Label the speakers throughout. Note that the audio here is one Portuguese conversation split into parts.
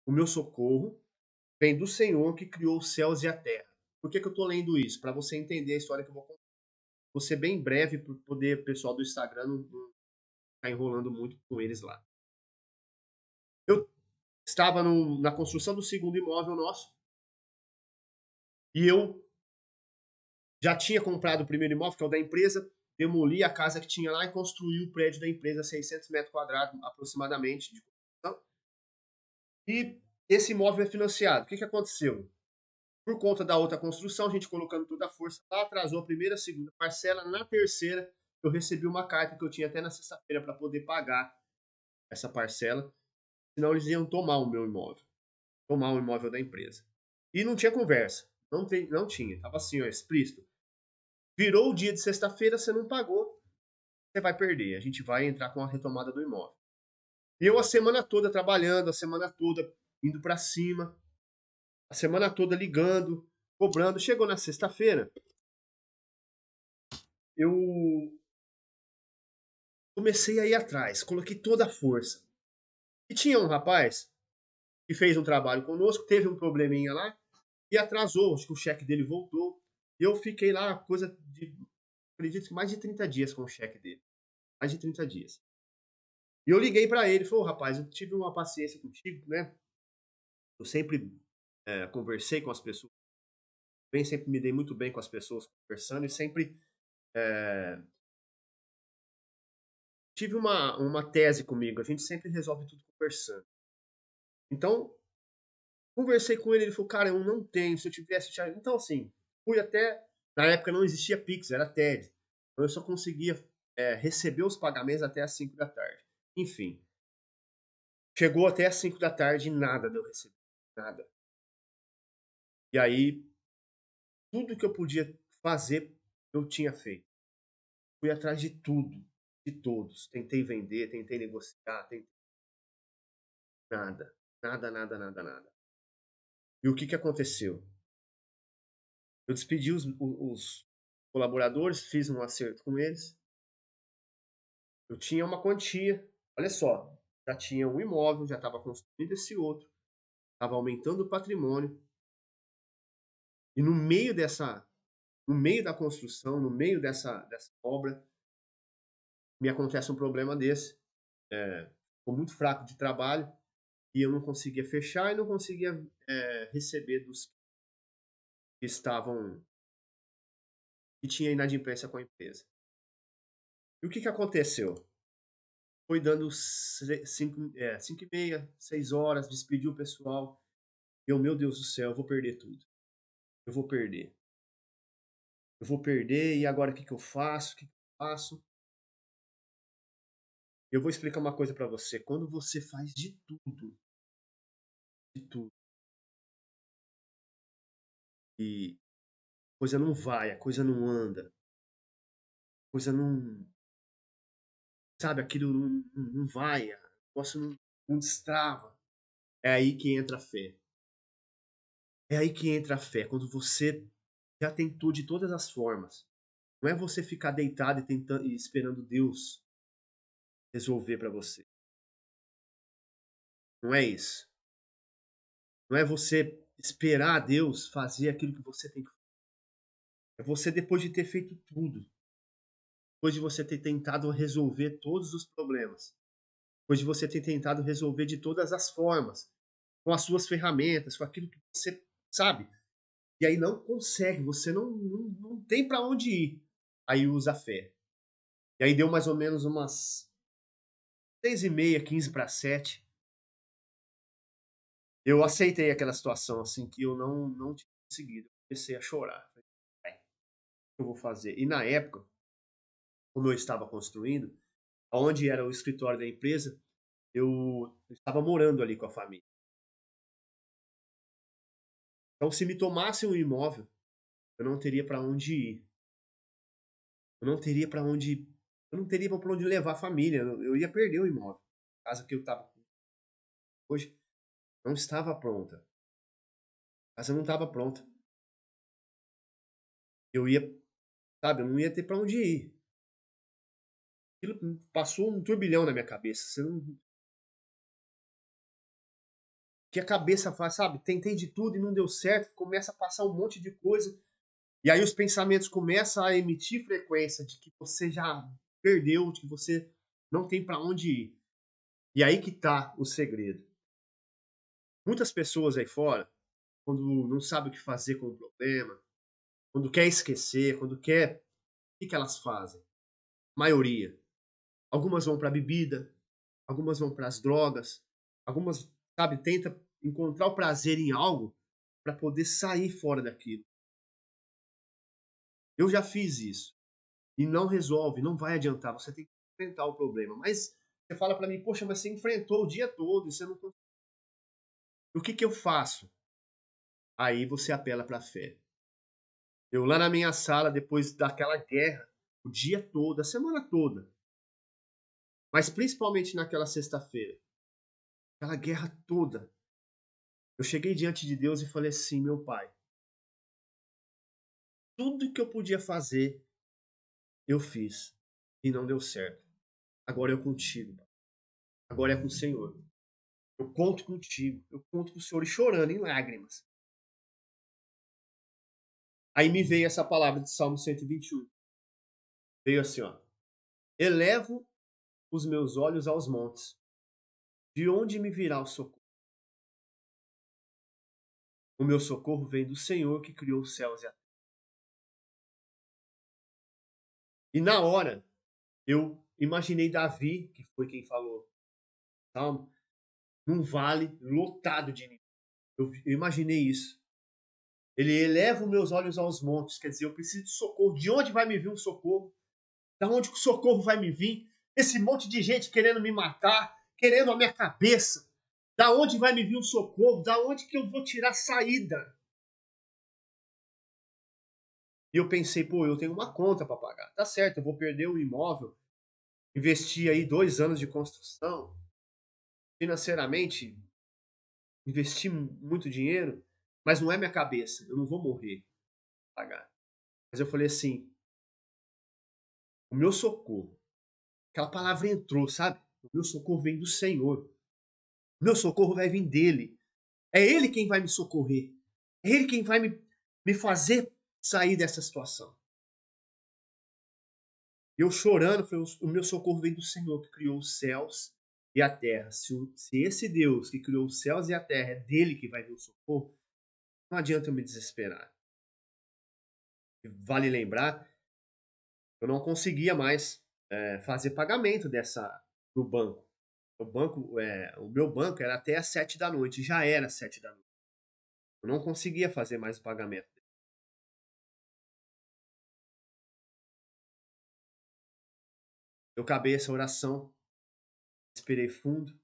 Speaker 1: o meu socorro vem do Senhor que criou os céus e a terra. Por que eu estou lendo isso? Para você entender a história que eu vou contar. Vou ser bem breve para poder o pessoal do Instagram não ficar enrolando muito com eles lá. Eu estava na construção do segundo imóvel nosso e eu já tinha comprado o primeiro imóvel, que é o da empresa, demoli a casa que tinha lá e construí o prédio da empresa, 600 metros quadrados aproximadamente de construção. E esse imóvel é financiado. O que aconteceu? Por conta da outra construção, a gente colocando toda a força lá, atrasou a primeira, a segunda parcela. Na terceira, eu recebi uma carta que eu tinha até na sexta-feira para poder pagar essa parcela, senão eles iam tomar o meu imóvel, tomar o imóvel da empresa. E não tinha conversa, não tinha, estava assim, ó, explícito. Virou o dia de sexta-feira, você não pagou, você vai perder. A gente vai entrar com a retomada do imóvel. E eu a semana toda trabalhando, a semana toda indo para cima, a semana toda ligando, cobrando. Chegou na sexta-feira, eu comecei a ir atrás, coloquei toda a força. E tinha um rapaz que fez um trabalho conosco, teve um probleminha lá e atrasou, acho que o cheque dele voltou. E eu fiquei lá, coisa de, acredito que mais de 30 dias com o cheque dele. Mais de 30 dias. E eu liguei para ele, falou, rapaz, eu tive uma paciência contigo, né? Eu sempre conversei com as pessoas, bem, sempre me dei muito bem com as pessoas conversando e sempre tive uma tese comigo, a gente sempre resolve tudo conversando. Então, conversei com ele, ele falou, cara, eu não tenho, se eu tivesse... Então, assim, fui até... Na época não existia Pix, era TED. Então eu só conseguia receber os pagamentos até as 5 da tarde. Enfim, chegou até as 5 da tarde e nada deu receber. Nada. E aí, tudo que eu podia fazer, eu tinha feito. Fui atrás de tudo, de todos. Tentei vender, tentei negociar, tentei... Nada. Nada, nada, nada, nada. E o que aconteceu? Eu despedi os colaboradores, fiz um acerto com eles. Eu tinha uma quantia, olha só, já tinha um imóvel, já estava construindo esse outro, estava aumentando o patrimônio. E no meio da construção, no meio dessa obra, me acontece um problema desse. Ficou muito fraco de trabalho e eu não conseguia fechar e não conseguia receber dos que estavam, que tinha inadimplência com a empresa. E o que aconteceu? Foi dando 5h30, 6 horas, despediu o pessoal. Eu, meu Deus do céu, eu vou perder tudo. Eu vou perder. Eu vou perder e agora o que eu faço? O que eu faço? Eu vou explicar uma coisa para você. Quando você faz de tudo, e a coisa não vai, a coisa não anda, a coisa não, sabe, aquilo não vai, o negócio não destrava. É aí que entra a fé. É aí que entra a fé, quando você já tentou de todas as formas. Não é você ficar deitado e tentando e esperando Deus resolver para você. Não é isso. Não é você esperar Deus fazer aquilo que você tem que fazer. É você, depois de ter feito tudo, depois de você ter tentado resolver todos os problemas, depois de você ter tentado resolver de todas as formas, com as suas ferramentas, com aquilo que você sabe, e aí não consegue, você não tem para onde ir. Aí usa a fé. E aí deu mais ou menos umas 6h30, 15 para 7. Eu aceitei aquela situação assim que eu não tinha conseguido. Eu comecei a chorar. Falei, "Ai, o que eu vou fazer?" E na época, como eu estava construindo, onde era o escritório da empresa, eu estava morando ali com a família. Então, se me tomasse um imóvel, eu não teria para onde ir. Eu não teria para onde, eu não teria para onde levar a família. Eu ia perder o imóvel. A casa que eu estava hoje não estava pronta. A casa não estava pronta. Eu ia, sabe, eu não ia ter para onde ir. Aquilo passou um turbilhão na minha cabeça. O que a cabeça faz, sabe? Tentei de tudo e não deu certo, começa a passar um monte de coisa. E aí os pensamentos começam a emitir frequência de que você já perdeu, de que você não tem para onde ir. E aí que tá o segredo. Muitas pessoas aí fora, quando não sabe o que fazer com o problema, quando quer esquecer, quando quer, o que elas fazem? Maioria. Algumas vão para a bebida, algumas vão para as drogas, algumas, sabe, tenta encontrar o prazer em algo para poder sair fora daquilo. Eu já fiz isso e não resolve, não vai adiantar. Você tem que enfrentar o problema. Mas você fala para mim, poxa, mas você enfrentou o dia todo e você não. O que eu faço? Aí você apela para a fé. Eu lá na minha sala, depois daquela guerra, o dia todo, a semana toda, mas principalmente naquela sexta-feira, aquela guerra toda, eu cheguei diante de Deus e falei assim: meu pai, tudo que eu podia fazer, eu fiz e não deu certo. Agora é contigo, agora é com o Senhor. Eu conto contigo, eu conto com o Senhor, e chorando em lágrimas. Aí me veio essa palavra de Salmo 121. Veio assim, ó: elevo os meus olhos aos montes, de onde me virá o socorro? O meu socorro vem do Senhor que criou os céus e a terra. E na hora, eu imaginei Davi, que foi quem falou, Salmo, num vale lotado de inimigos. Eu imaginei isso. Ele eleva os meus olhos aos montes, quer dizer, eu preciso de socorro. De onde vai me vir um socorro? Da onde que o socorro vai me vir? Esse monte de gente querendo me matar, querendo a minha cabeça. Da onde vai me vir um socorro? Da onde que eu vou tirar saída? E eu pensei, pô, eu tenho uma conta para pagar. Tá certo, eu vou perder o imóvel, investi aí 2 anos de construção, financeiramente, investi muito dinheiro, mas não é minha cabeça, eu não vou morrer pagar. Mas eu falei assim, o meu socorro, aquela palavra entrou, sabe? O meu socorro vem do Senhor. O meu socorro vai vir dele. É ele quem vai me socorrer. É ele quem vai me fazer sair dessa situação. E eu chorando, falei, o meu socorro vem do Senhor que criou os céus e a terra. Se esse Deus que criou os céus e a terra é dele que vai vir o socorro, não adianta eu me desesperar. E vale lembrar, eu não conseguia mais fazer pagamento do banco. O meu banco era até às 7 da noite, já era 7 da noite. Eu não conseguia fazer mais o pagamento. Eu acabei essa oração, respirei fundo,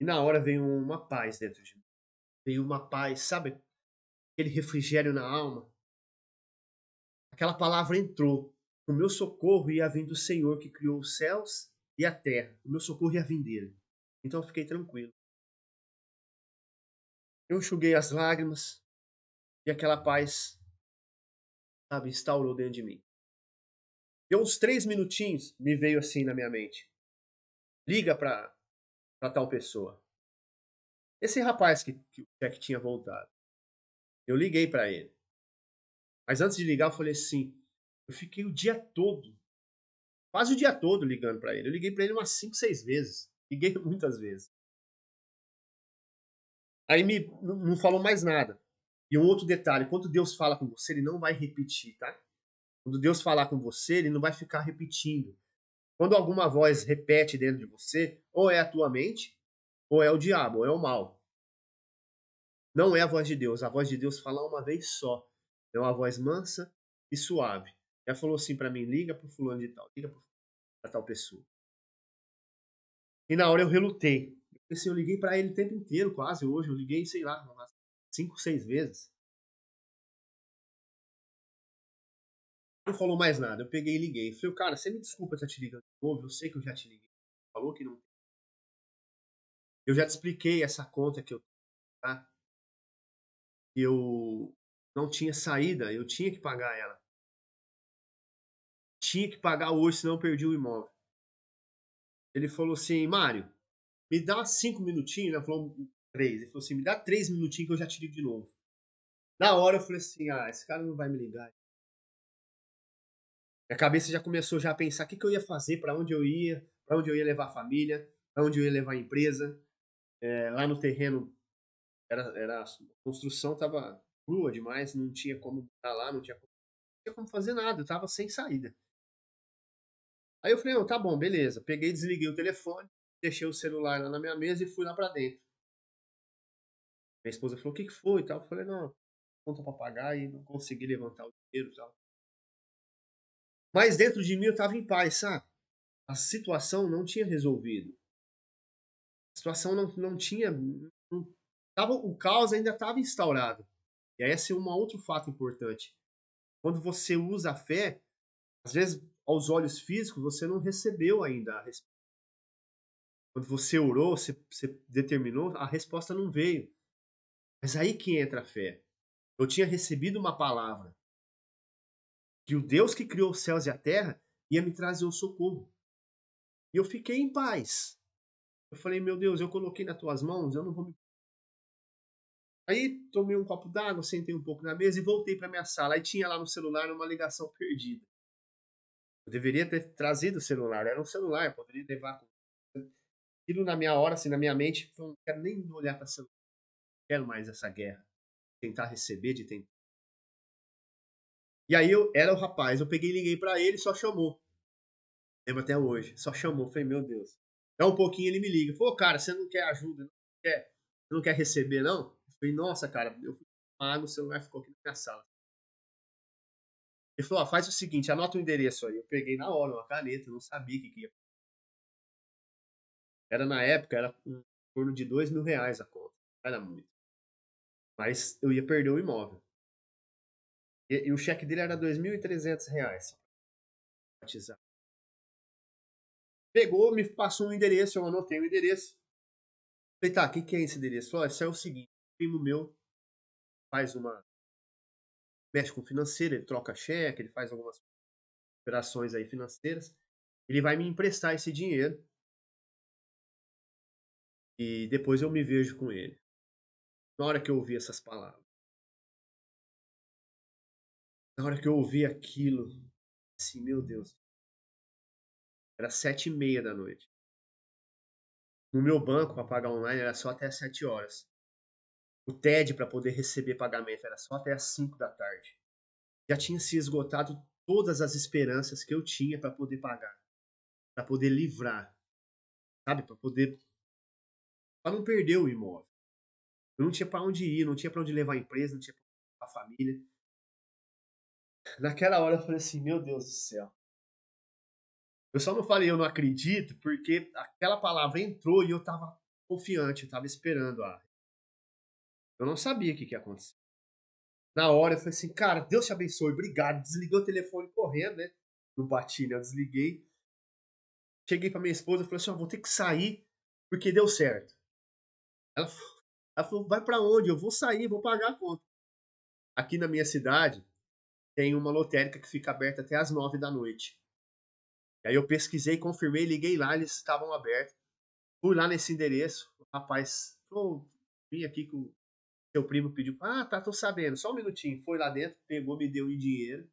Speaker 1: e na hora veio uma paz dentro de mim. Veio uma paz, sabe? Aquele refrigério na alma. Aquela palavra entrou. O meu socorro ia vir do Senhor que criou os céus e a terra. O meu socorro ia vir dele. Então eu fiquei tranquilo. Eu enxuguei as lágrimas e aquela paz, sabe, instaurou dentro de mim. Deu uns 3 minutinhos, me veio assim na minha mente. Liga pra tal pessoa. Esse rapaz que o cheque tinha voltado. Eu liguei pra ele. Mas antes de ligar, eu falei assim: eu fiquei o dia todo, quase o dia todo ligando pra ele. Eu liguei pra ele umas 5, 6 vezes. Liguei muitas vezes. Aí não falou mais nada. E um outro detalhe: quando Deus fala com você, ele não vai repetir, tá? Quando Deus falar com você, ele não vai ficar repetindo. Quando alguma voz repete dentro de você, ou é a tua mente, ou é o diabo, ou é o mal. Não é a voz de Deus. A voz de Deus fala uma vez só. É uma voz mansa e suave. Ela falou assim pra mim: liga pro fulano de tal, liga pra tal pessoa. E na hora eu relutei. Assim, eu liguei pra ele o tempo inteiro, quase hoje. Eu liguei, sei lá, umas 5, 6 vezes. Não falou mais nada. Eu peguei e liguei. Falei, cara, você me desculpa estar te ligando de novo. Eu sei que eu já te liguei. Falou que não. Eu já te expliquei essa conta que eu tenho, tá? Eu não tinha saída. Eu tinha que pagar ela. Tinha que pagar hoje, senão eu perdi o imóvel. Ele falou assim, Mário, me dá 5 minutinhos. Ele falou 3. Ele falou assim: me dá 3 minutinhos que eu já te ligo de novo. Na hora eu falei assim: ah, esse cara não vai me ligar. Minha cabeça já começou já a pensar o que, que eu ia fazer, para onde eu ia levar a família, para onde eu ia levar a empresa. Lá no terreno, a construção estava crua demais, não tinha como estar lá, não tinha como fazer nada, eu estava sem saída. Aí eu falei, não, tá bom, beleza. Peguei, desliguei o telefone, deixei o celular lá na minha mesa e fui lá pra dentro. Minha esposa falou, o que que foi e tal? Eu falei, não, conta pra pagar e não consegui levantar o dinheiro e tal. Mas dentro de mim eu tava em paz, sabe? A situação não tinha resolvido. A situação não tinha. Não, tava, o caos ainda estava instaurado. E aí esse é um outro fato importante. Quando você usa a fé, às vezes, aos olhos físicos, você não recebeu ainda a resposta. Quando você orou, você determinou, a resposta não veio. Mas aí que entra a fé. Eu tinha recebido uma palavra que o Deus que criou os céus e a terra ia me trazer o socorro. E eu fiquei em paz. Eu falei, meu Deus, eu coloquei nas tuas mãos, eu não vou me. Aí tomei um copo d'água, sentei um pouco na mesa e voltei para minha sala. Aí tinha lá no celular uma ligação perdida. Eu deveria ter trazido o celular, era um celular, eu poderia levar. Aquilo na minha hora, assim, na minha mente, eu não quero nem olhar para celular, não quero mais essa guerra. Tentar receber, de tentar. E aí eu era o rapaz, eu peguei e liguei para ele, só chamou. Lembro até hoje. Só chamou, falei, meu Deus. É um pouquinho ele me liga. Falou, cara, você não quer ajuda, você não quer receber, não? Eu falei, nossa, cara, eu fui pago, o celular ficou aqui na minha sala. Ele falou, ó, faz o seguinte, anota o endereço aí. Eu peguei na hora uma caneta, eu não sabia o que ia. Era na época, era em torno de R$ 2.000 a conta. Era muito. Mas eu ia perder o imóvel. E o cheque dele era R$ 2.300. Batizado. Pegou, me passou um endereço, eu anotei o endereço. Falei, tá, o que é esse endereço? Falou, isso é o seguinte, um primo meu faz uma mexe com financeiro, ele troca cheque, ele faz algumas operações aí financeiras. Ele vai me emprestar esse dinheiro e depois eu me vejo com ele. Na hora que eu ouvi essas palavras, na hora que eu ouvi aquilo, assim, meu Deus, era 7h30 da noite. No meu banco, para pagar online, era só até 7 horas. O TED para poder receber pagamento era só até as 5 da tarde. Já tinha se esgotado todas as esperanças que eu tinha para poder pagar, para poder livrar, sabe? Para não perder o imóvel. Eu não tinha para onde ir, não tinha para onde levar a empresa, não tinha para onde levar a família. Naquela hora eu falei assim, meu Deus do céu. Eu só não falei eu não acredito, porque aquela palavra entrou e eu tava confiante, eu tava esperando. Eu não sabia o que ia acontecer. Na hora eu falei assim, cara, Deus te abençoe, obrigado. Desliguei o telefone correndo, né? Não bati, né? Eu desliguei. Cheguei pra minha esposa e falei assim, ó, vou ter que sair, porque deu certo. Ela, ela falou, vai pra onde? Eu vou sair, vou pagar a conta. Aqui na minha cidade, tem uma lotérica que fica aberta até as 9 da noite. E aí eu pesquisei, confirmei, liguei lá, eles estavam abertos. Fui lá nesse endereço, o rapaz falou, vim aqui que o seu primo pediu. Ah, tá, tô sabendo, só um minutinho. Foi lá dentro, pegou, me deu em dinheiro.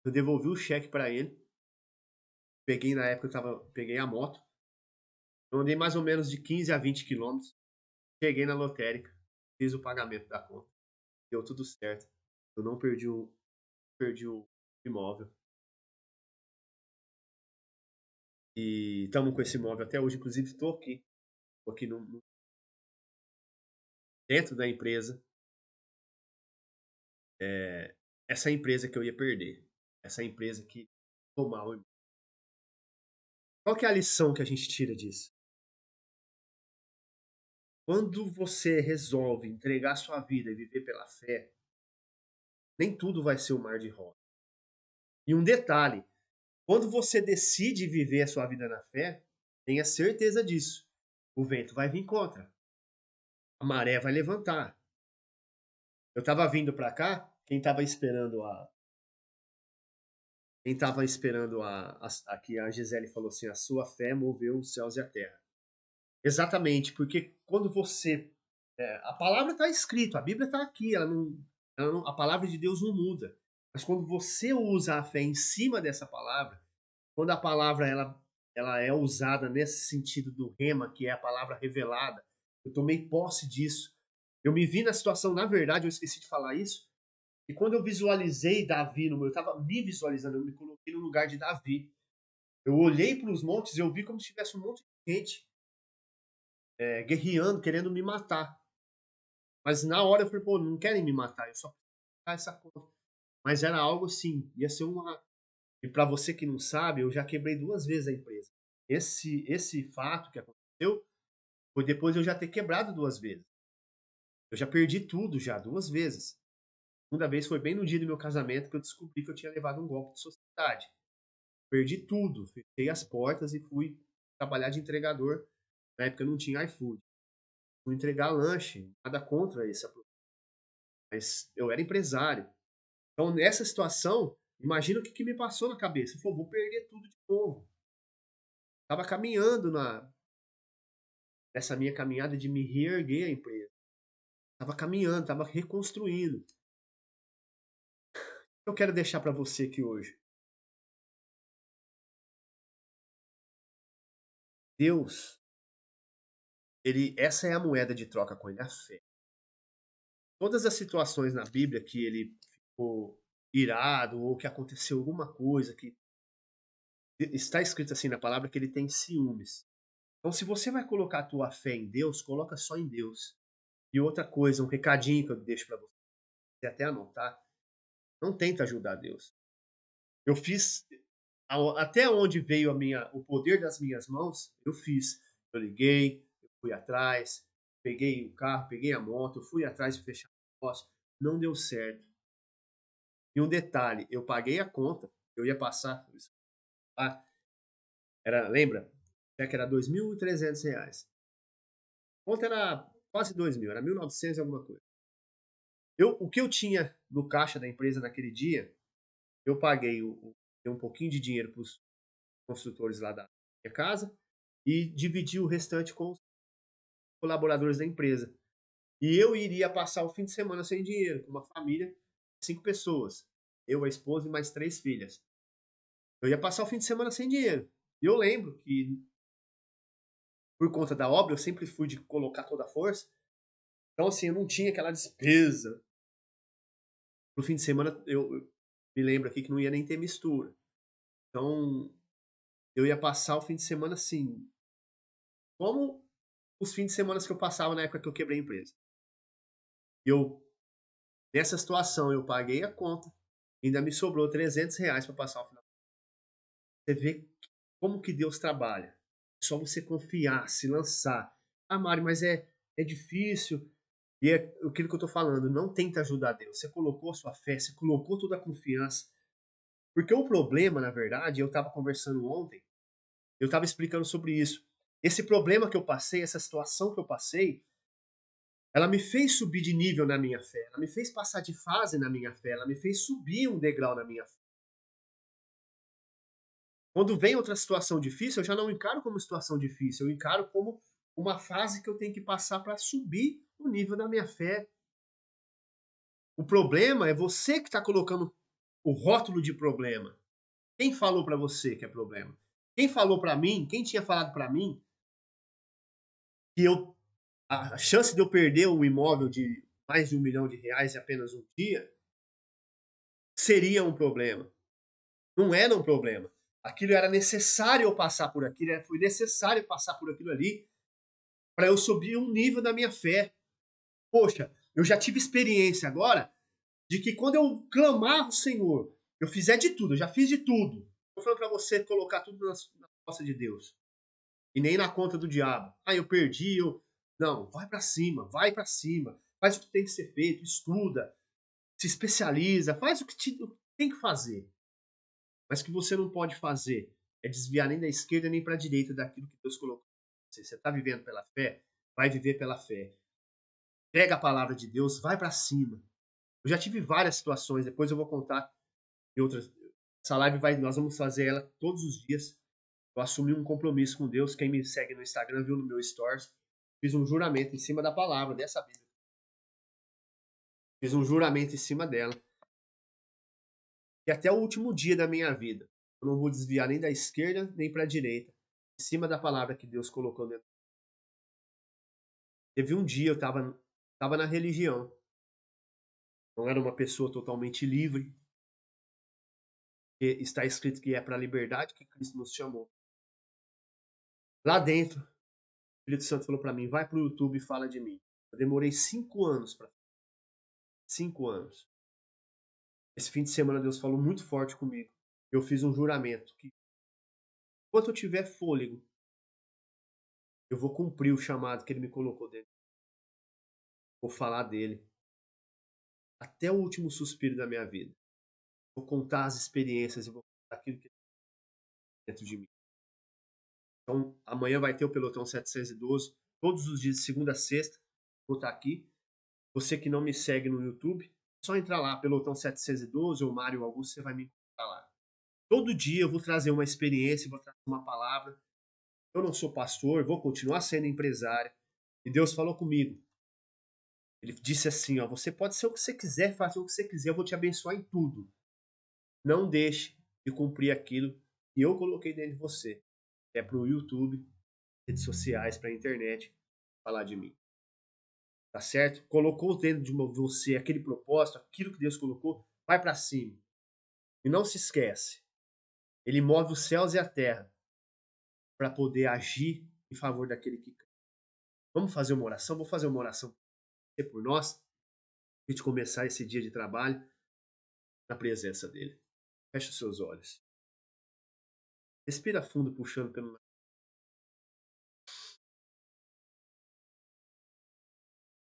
Speaker 1: Eu devolvi o cheque pra ele. Peguei na época, peguei a moto. Eu andei mais ou menos de 15 a 20 quilômetros. Cheguei na lotérica, fiz o pagamento da conta. Deu tudo certo. Eu não perdi o imóvel. E estamos com esse imóvel até hoje. Inclusive, estou aqui dentro da empresa. Essa empresa que eu ia perder. Essa empresa que tomar o. Qual que é a lição que a gente tira disso? Quando você resolve entregar sua vida e viver pela fé, nem tudo vai ser um mar de rosa. E um detalhe, quando você decide viver a sua vida na fé, tenha certeza disso. O vento vai vir contra. A maré vai levantar. Eu estava vindo para cá, quem estava esperando aqui a Gisele falou assim, a sua fé moveu os céus e a terra. Exatamente, porque quando você a palavra está escrito, a Bíblia está aqui, ela não a palavra de Deus não muda. Mas quando você usa a fé em cima dessa palavra, quando a palavra ela é usada nesse sentido do rema, que é a palavra revelada, eu tomei posse disso. Eu me vi na situação, na verdade, eu esqueci de falar isso, e quando eu visualizei Davi, eu estava me visualizando, eu me coloquei no lugar de Davi. Eu olhei para os montes e eu vi como se tivesse um monte de gente guerreando, querendo me matar. Mas na hora eu falei, pô, não querem me matar, eu só preciso pagar essa conta. Mas era algo assim, ia ser uma. E para você que não sabe, eu já quebrei 2 vezes a empresa. Esse fato que aconteceu foi depois de eu já ter quebrado 2 vezes. Eu já perdi tudo já, 2 vezes. A segunda vez foi bem no dia do meu casamento que eu descobri que eu tinha levado um golpe de sociedade. Perdi tudo, fechei as portas e fui trabalhar de entregador. Na época não tinha iFood. Fui entregar lanche, nada contra esse, mas eu era empresário. Então, nessa situação, imagina o que me passou na cabeça. Eu falei, vou perder tudo de novo. Estava caminhando nessa minha caminhada de me reerguer a empresa. Estava caminhando, estava reconstruindo. Eu quero deixar para você aqui hoje. Deus, essa é a moeda de troca com ele, a fé. Todas as situações na Bíblia que ele ficou irado ou que aconteceu alguma coisa que está escrito assim na palavra que ele tem ciúmes. Então, se você vai colocar a tua fé em Deus, coloca só em Deus. E outra coisa, um recadinho que eu deixo para você até anotar, não tenta ajudar Deus. Eu fiz até onde veio o poder das minhas mãos, eu fiz. Eu liguei, eu fui atrás, peguei o carro, peguei a moto, fui atrás de fechar o negócio, não deu certo. E um detalhe, eu paguei a conta, eu ia passar, ah, lembra? O cheque era R$ 2.300. A conta era quase 2.000, era 1.900 e alguma coisa. O que eu tinha no caixa da empresa naquele dia, eu paguei dei um pouquinho de dinheiro para os construtores lá da minha casa e dividi o restante com os colaboradores da empresa. E eu iria passar o fim de semana sem dinheiro, com uma família de 5 pessoas. Eu, a esposa e mais 3 filhas. Eu ia passar o fim de semana sem dinheiro. E eu lembro que, por conta da obra, eu sempre fui de colocar toda a força. Então, assim, eu não tinha aquela despesa. No fim de semana, eu me lembro aqui que não ia nem ter mistura. Então, eu ia passar o fim de semana assim, como os fins de semana que eu passava na época que eu quebrei a empresa. Eu, nessa situação, eu paguei a conta, ainda me sobrou R$ 300 para passar o final. Você vê como que Deus trabalha. É só você confiar, se lançar. Ah, Mário, mas é difícil. E é aquilo que eu tô falando, não tenta ajudar Deus. Você colocou a sua fé, você colocou toda a confiança. Porque o problema, na verdade, eu estava conversando ontem, eu estava explicando sobre isso. Esse problema que eu passei, essa situação que eu passei, ela me fez subir de nível na minha fé, ela me fez passar de fase na minha fé, ela me fez subir um degrau na minha fé. Quando vem outra situação difícil, eu já não encaro como situação difícil, eu encaro como uma fase que eu tenho que passar para subir o nível da minha fé. O problema é você que está colocando o rótulo de problema. Quem falou para você que é problema? Quem falou para mim, quem tinha falado para mim que a chance de eu perder um imóvel de mais de R$ 1 milhão em apenas um dia seria um problema. Não era um problema. Aquilo era necessário eu passar por aquilo, foi necessário passar por aquilo ali para eu subir um nível da minha fé. Poxa, eu já tive experiência agora de que quando eu clamar ao Senhor, eu fizer de tudo, eu já fiz de tudo. Estou falando para você colocar tudo na costa de Deus e nem na conta do diabo. Ah, eu perdi, não, vai para cima, faz o que tem que ser feito, estuda, se especializa, faz o que tem que fazer. Mas o que você não pode fazer é desviar nem da esquerda nem para a direita daquilo que Deus colocou. Você está vivendo pela fé, vai viver pela fé. Pega a palavra de Deus, vai para cima. Eu já tive várias situações, depois eu vou contar em outras. Essa live nós vamos fazer ela todos os dias. Eu assumi um compromisso com Deus. Quem me segue no Instagram viu no meu stories. Fiz um juramento em cima da palavra dessa Bíblia. Fiz um juramento em cima dela. E até o último dia da minha vida, eu não vou desviar nem da esquerda nem para a direita, em cima da palavra que Deus colocou dentro. Teve um dia eu estava na religião. Não era uma pessoa totalmente livre. Porque está escrito que é para a liberdade que Cristo nos chamou. Lá dentro, o Espírito Santo falou para mim, vai pro YouTube e fala de mim. Eu demorei 5 anos para 5 anos. Esse fim de semana Deus falou muito forte comigo. Eu fiz um juramento que enquanto eu tiver fôlego, eu vou cumprir o chamado que ele me colocou dentro. Vou falar dele até o último suspiro da minha vida. Vou contar as experiências e vou contar aquilo que é dentro de mim. Então, amanhã vai ter o Pelotão 712, todos os dias, de segunda a sexta, vou estar aqui. Você que não me segue no YouTube, é só entrar lá, Pelotão 712 ou Mário Augusto, você vai me encontrar lá. Todo dia eu vou trazer uma experiência, vou trazer uma palavra. Eu não sou pastor, vou continuar sendo empresário. E Deus falou comigo. Ele disse assim, ó, você pode ser o que você quiser, fazer o que você quiser, eu vou te abençoar em tudo. Não deixe de cumprir aquilo que eu coloquei dentro de você. É para o YouTube, redes sociais, para a internet, falar de mim. Tá certo? Colocou dentro de você aquele propósito, aquilo que Deus colocou, vai para cima. E não se esquece, ele move os céus e a terra para poder agir em favor daquele que crê. Vamos fazer uma oração? Vou fazer uma oração por nós, a gente começar esse dia de trabalho na presença dele. Feche os seus olhos. Respira fundo, puxando pelo nariz.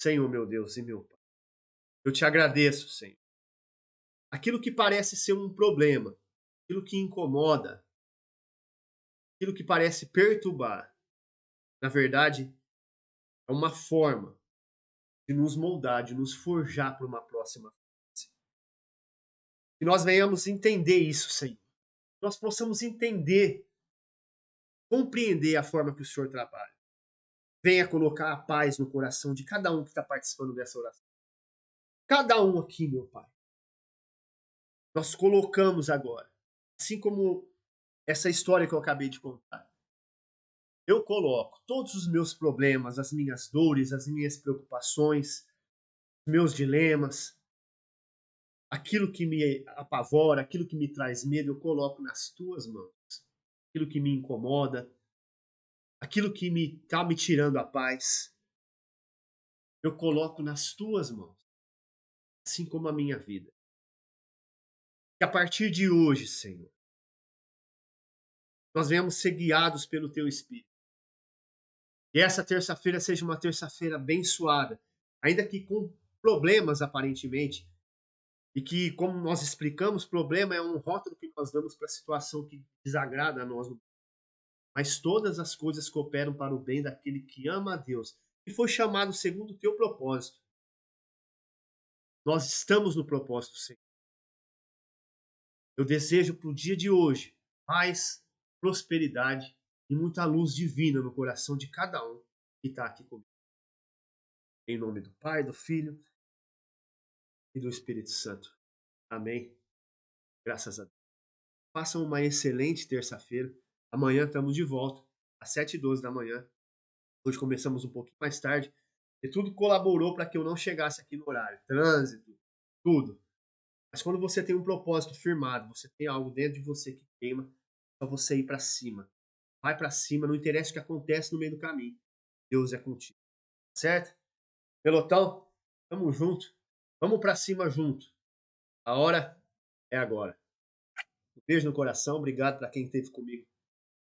Speaker 1: Senhor, meu Deus e meu Pai, eu te agradeço, Senhor. Aquilo que parece ser um problema, aquilo que incomoda, aquilo que parece perturbar, na verdade, é uma forma de nos moldar, de nos forjar para uma próxima fase. Que nós venhamos entender isso, Senhor. Que nós possamos entender, compreender a forma que o Senhor trabalha. Venha colocar a paz no coração de cada um que está participando dessa oração. Cada um aqui, meu Pai. Nós colocamos agora, assim como essa história que eu acabei de contar. Eu coloco todos os meus problemas, as minhas dores, as minhas preocupações, meus dilemas, aquilo que me apavora, aquilo que me traz medo, eu coloco nas tuas mãos. Aquilo que me incomoda, aquilo que está me tirando a paz, eu coloco nas tuas mãos, assim como a minha vida. Que a partir de hoje, Senhor, nós venhamos ser guiados pelo Teu Espírito. E essa terça-feira seja uma terça-feira abençoada, ainda que com problemas aparentemente, e que, como nós explicamos, problema é um rótulo que nós damos para a situação que desagrada a nós. Mas todas as coisas cooperam para o bem daquele que ama a Deus e foi chamado segundo o teu propósito. Nós estamos no propósito, Senhor. Eu desejo para o dia de hoje paz, prosperidade e muita luz divina no coração de cada um que está aqui comigo. Em nome do Pai, do Filho e do Espírito Santo. Amém. Graças a Deus. Façam uma excelente terça-feira. Amanhã estamos de volta, às 7h12 da manhã. Hoje começamos um pouquinho mais tarde. E tudo colaborou para que eu não chegasse aqui no horário. Trânsito, tudo. Mas quando você tem um propósito firmado, você tem algo dentro de você que queima, é só você ir para cima. Vai para cima, não interessa o que acontece no meio do caminho. Deus é contigo. Certo? Pelotão, tamo junto. Vamos para cima junto. A hora é agora. Um beijo no coração. Obrigado para quem esteve comigo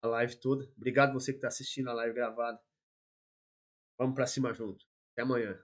Speaker 1: a live toda. Obrigado você que está assistindo a live gravada. Vamos para cima junto. Até amanhã.